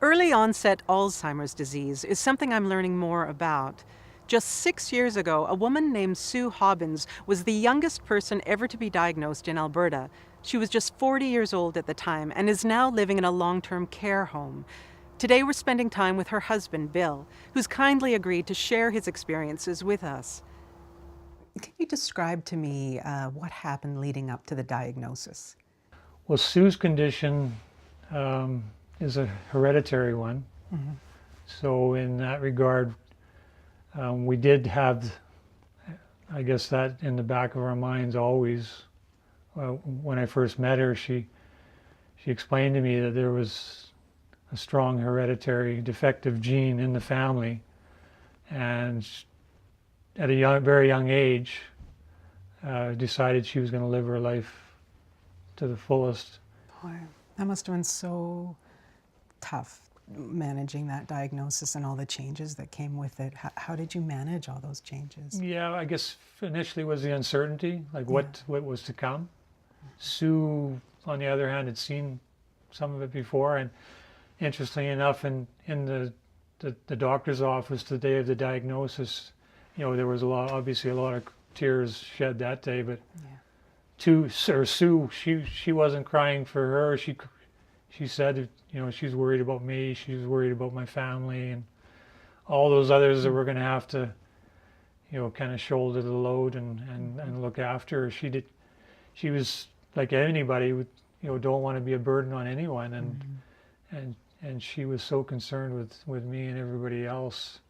Early onset Alzheimer's disease is something I'm learning more about. Just 6 years ago, a woman named Sue Hobbins was the youngest person ever to be diagnosed in Alberta. She was just 40 years old at the time and is now living in a long-term care home. Today we're spending time with her husband, Bill, who's kindly agreed to share his experiences with us. Can you describe to me what happened leading up to the diagnosis? Well, Sue's condition is a hereditary one. Mm-hmm. So in that regard, we did have, I guess, that in the back of our minds always. When I first met her, she explained to me that there was a strong hereditary defective gene in the family, and at a very young age, decided she was going to live her life to the fullest. Boy, that must have been so tough, managing that diagnosis and all the changes that came with it. How did you manage all those changes? Yeah, I guess initially was the uncertainty, like what was to come. Sue, on the other hand, had seen some of it before, and interestingly enough, in the doctor's office the day of the diagnosis, there was obviously a lot of tears shed that day, but Sue, she wasn't crying for her. She said, she's worried about me, she's worried about my family, and all those others that were going to have to, kind of shoulder the load and look after her. She was like anybody would, don't want to be a burden on anyone, and she was so concerned with me and everybody else.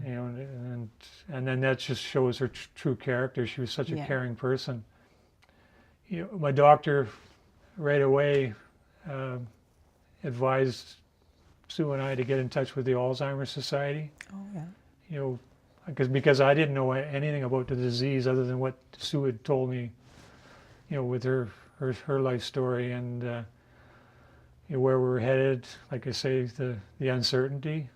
And then that just shows her true character. She was such a caring person. My doctor right away advised Sue and I to get in touch with the Alzheimer's Society. Oh yeah. Because I didn't know anything about the disease other than what Sue had told me, with her life story and where we were headed. Like I say, the uncertainty.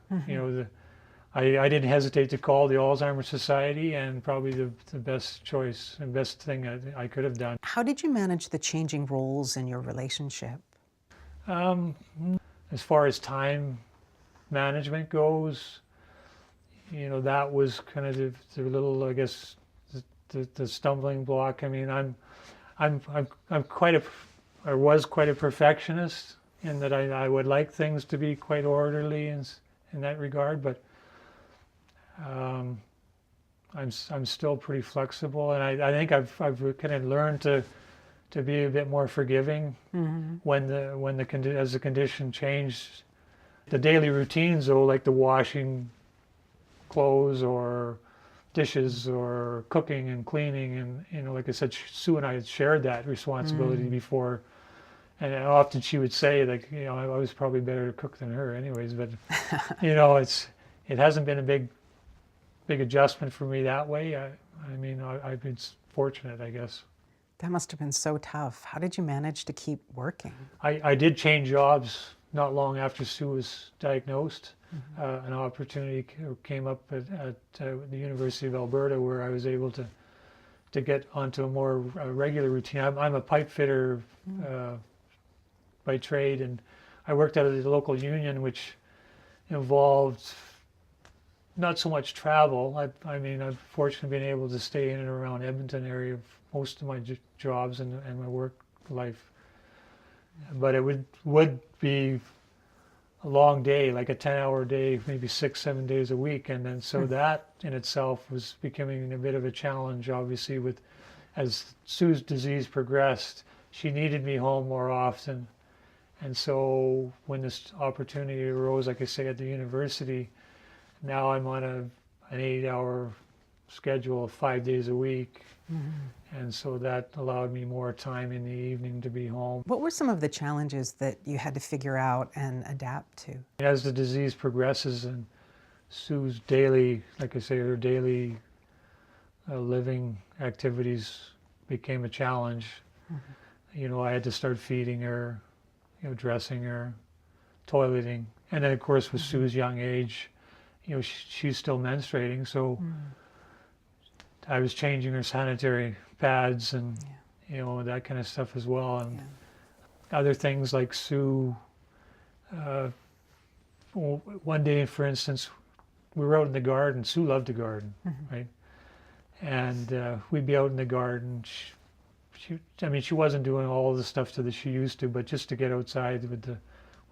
I didn't hesitate to call the Alzheimer's Society, and probably the best choice and best thing I could have done. How did you manage the changing roles in your relationship? As far as time management goes, that was kind of the little, I guess, the stumbling block. I mean, I was quite a perfectionist in that I would like things to be quite orderly in that regard, but I'm still pretty flexible, and I think I've kind of learned to be a bit more forgiving as the condition changed. The daily routines, though, like the washing clothes or dishes or cooking and cleaning, and like I said, Sue and I had shared that responsibility before, and often she would say, like, I was probably better to cook than her anyways, but it hasn't been a big adjustment for me that way. I've been fortunate, I guess. That must have been so tough. How did you manage to keep working? I did change jobs not long after Sue was diagnosed. An opportunity came up at the University of Alberta where I was able to get onto a more regular routine. I'm a pipe fitter by trade, and I worked at a local union, which involved not so much travel. I've fortunately been able to stay in and around Edmonton area most of my jobs and my work life. But it would be a long day, like a 10-hour day, maybe 6-7 days a week, and then so that in itself was becoming a bit of a challenge. Obviously, as Sue's disease progressed, she needed me home more often, and so when this opportunity arose, like I say, at the university, now I'm on an 8-hour schedule of 5 days a week. And so that allowed me more time in the evening to be home. What were some of the challenges that you had to figure out and adapt to? As the disease progresses and Sue's daily, like I say, her daily living activities became a challenge. I had to start feeding her, dressing her, toileting. And then, of course, with Sue's young age, she's still menstruating, so I was changing her sanitary pads and that kind of stuff as well. And other things like Sue one day, for instance, we were out in the garden. Sue loved the garden, right? And we'd be out in the garden. I mean, she wasn't doing all the stuff that she used to, but just to get outside with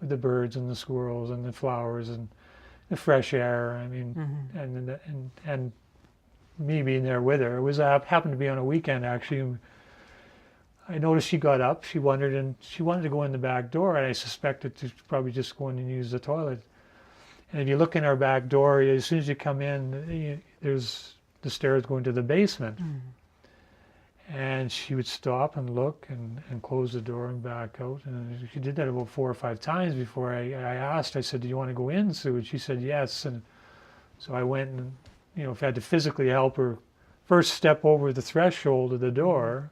the birds and the squirrels and the flowers and the fresh air. I mean, and me being there with her. It was happened to be on a weekend actually. I noticed she got up. She wanted to go in the back door, and I suspected she's probably just going to use the toilet. And if you look in our back door, as soon as you come in, there's the stairs going to the basement. And she would stop and look and close the door and back out. And she did that about 4 or 5 times before I asked. I said, "Do you want to go in, Sue?" And she said, "Yes." And so I went and, if I had to physically help her first step over the threshold of the door.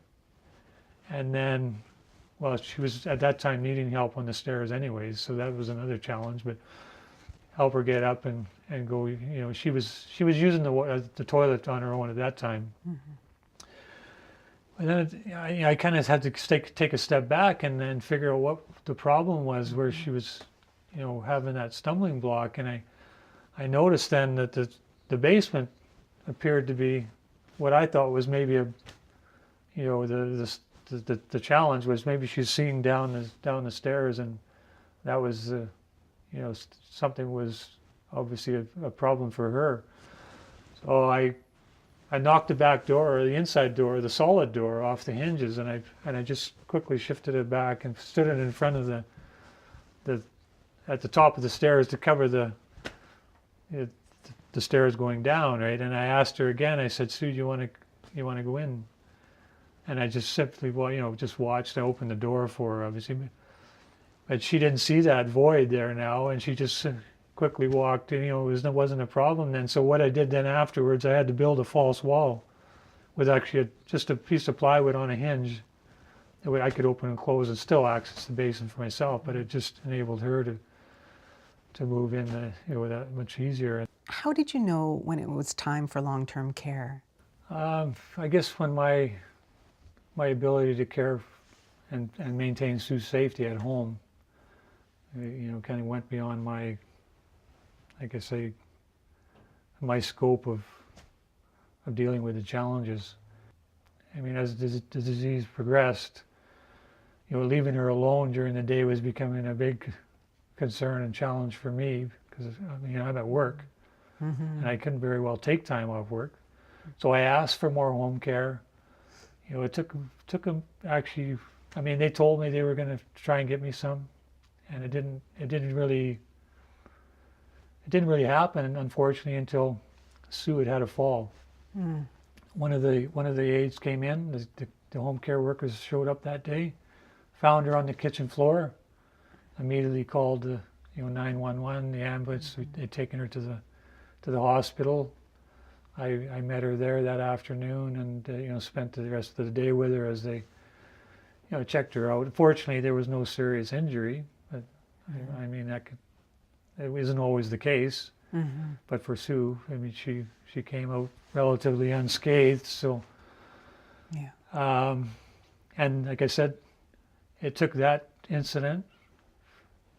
And then, well, she was at that time needing help on the stairs anyways, so that was another challenge. But help her get up and go. She was using the toilet on her own at that time. And then I kind of had to take a step back and then figure out what the problem was, where she was, having that stumbling block. And I noticed then that the basement appeared to be what I thought was maybe the challenge was maybe she's seeing down the stairs, and that was something was obviously a problem for her. So I knocked the back door, or the inside door, the solid door, off the hinges, and I just quickly shifted it back and stood it in front of at the top of the stairs to cover the stairs going down, right? And I asked her again. I said, "Sue, do you want to go in?" And I just simply, just watched. I opened the door for her, obviously, but she didn't see that void there now, and she just quickly walked in. It wasn't a problem then. So what I did then afterwards, I had to build a false wall with actually just a piece of plywood on a hinge. That way I could open and close and still access the basin for myself, but it just enabled her to move in, that much easier. How did you know when it was time for long-term care? I guess when my ability to care and maintain Sue's safety at home, kind of went beyond my scope of dealing with the challenges. I mean, as the disease progressed, leaving her alone during the day was becoming a big concern and challenge for me, because I'm at work, and I couldn't very well take time off work. So I asked for more home care. It took them actually. I mean, they told me they were going to try and get me some, and it didn't really happen, unfortunately, until Sue had a fall. One of the aides came in. The home care workers showed up that day, found her on the kitchen floor, immediately called the 911, the ambulance. They'd taken her to the hospital. I met her there that afternoon, and spent the rest of the day with her as they checked her out. Fortunately, there was no serious injury, but I mean it isn't always the case. But for Sue, I mean, she came out relatively unscathed. So and like I said, it took that incident.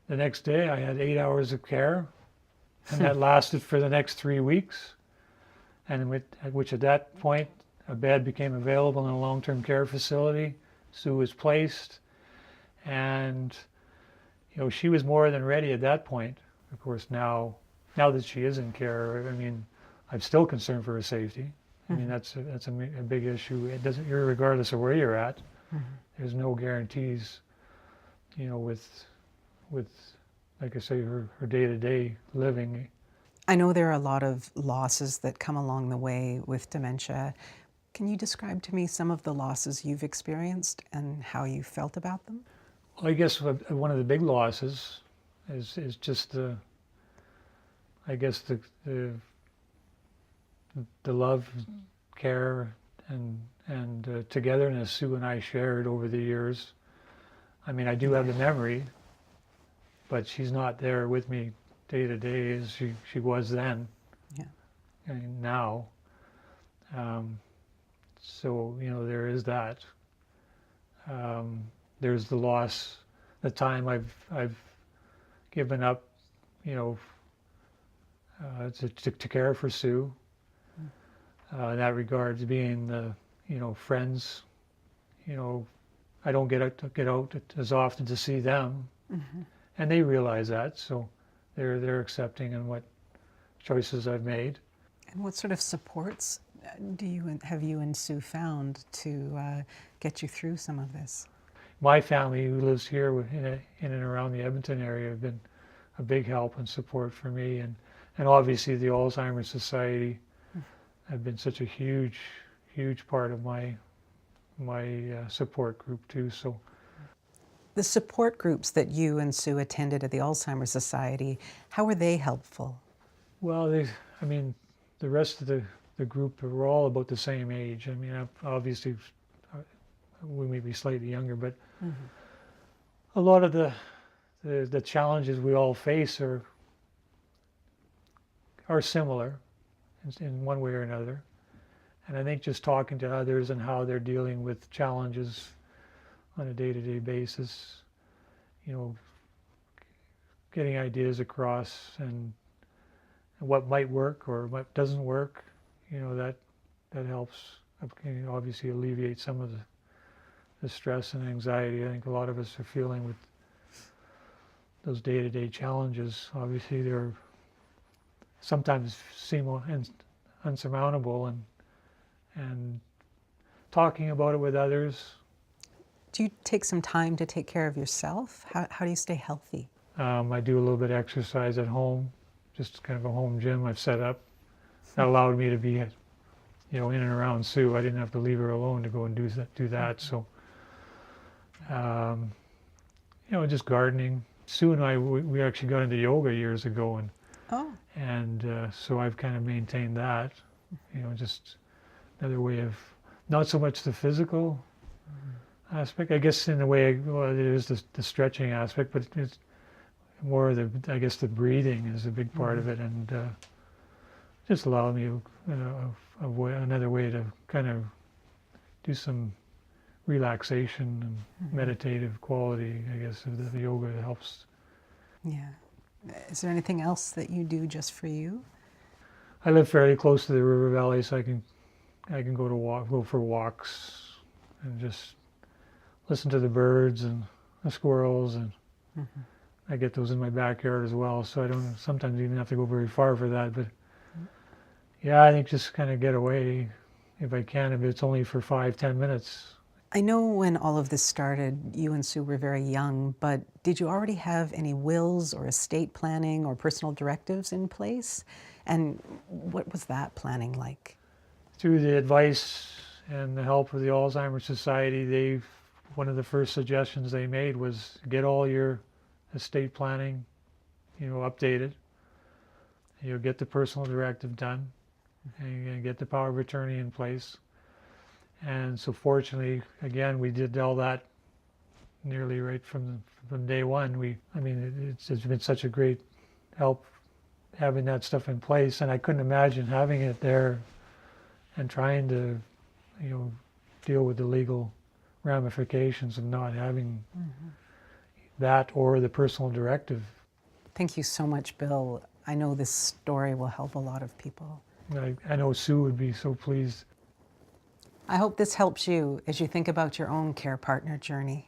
The next day, I had 8 hours of care, and that lasted for the next 3 weeks. And which at that point, a bed became available in a long-term care facility. Sue was placed, and she was more than ready at that point. Of course, now that she is in care, I mean, I'm still concerned for her safety. I mean, that's a big issue. It doesn't, regardless of where you're at, there's no guarantees, with like I say, her day-to-day living. I know there are a lot of losses that come along the way with dementia. Can you describe to me some of the losses you've experienced and how you felt about them? Well, I guess one of the big losses is just the love, care, and togetherness Sue and I shared over the years. I mean, I do have the memory, but she's not there with me day to day as she was then. And now. So there is that. There's the loss, the time I've given up you know, to care for Sue. In that regard, being the, you know, friends, you know, I don't get out as often to see them, and they realize that, so they're accepting in what choices I've made. And what sort of supports have you and Sue found to get you through some of this? My family, who lives here in and around the Edmonton area, have been a big help and support for me, and obviously the Alzheimer's Society have been such a huge part of my support group too. So The support groups that you and Sue attended at the Alzheimer's Society, how were they helpful? well, I mean, the rest of the group were all about the same age. I mean, obviously we may be slightly younger, but a lot of the challenges we all face are similar in one way or another. And I think just talking to others and how they're dealing with challenges on a day-to-day basis, you know, getting ideas across and what might work or what doesn't work, you know, that helps, you know, obviously alleviate some of the stress and anxiety I think a lot of us are feeling with those day-to-day challenges. Obviously they're sometimes seem unsurmountable, and talking about it with others. Do you take some time to take care of yourself? How do you stay healthy? I do a little bit of exercise at home, just kind of a home gym I've set up. That allowed me to be, you know, in and around Sue. I didn't have to leave her alone to go and do that. So, you know, just gardening. Sue and I, we actually got into yoga years ago, and so I've kind of maintained that. You know, just another way of, not so much the physical aspect, I guess in a way, well, it is the stretching aspect, but it's more I guess the breathing is a big part of it, and just allow me another way to kind of do some relaxation and meditative quality, I guess, of the yoga helps. Yeah. Is there anything else that you do just for you? I live fairly close to the river valley, so I can go for walks and just listen to the birds and the squirrels, and I get those in my backyard as well, so I don't sometimes even have to go very far for that. But yeah, I think just kind of get away if I can, if it's only for 5-10 minutes. I know when all of this started, you and Sue were very young, but did you already have any wills or estate planning or personal directives in place? And what was that planning like? Through the advice and the help of the Alzheimer's Society, one of the first suggestions they made was get all your estate planning, you know, updated. You'll get the personal directive done, and you're gonna get the power of attorney in place. And so fortunately, again, we did all that nearly right from day one. I mean, it's been such a great help having that stuff in place, and I couldn't imagine having it there and trying to, you know, deal with the legal ramifications of not having that or the personal directive. Thank you so much, Bill. I know this story will help a lot of people. I know Sue would be so pleased. I hope this helps you as you think about your own care partner journey.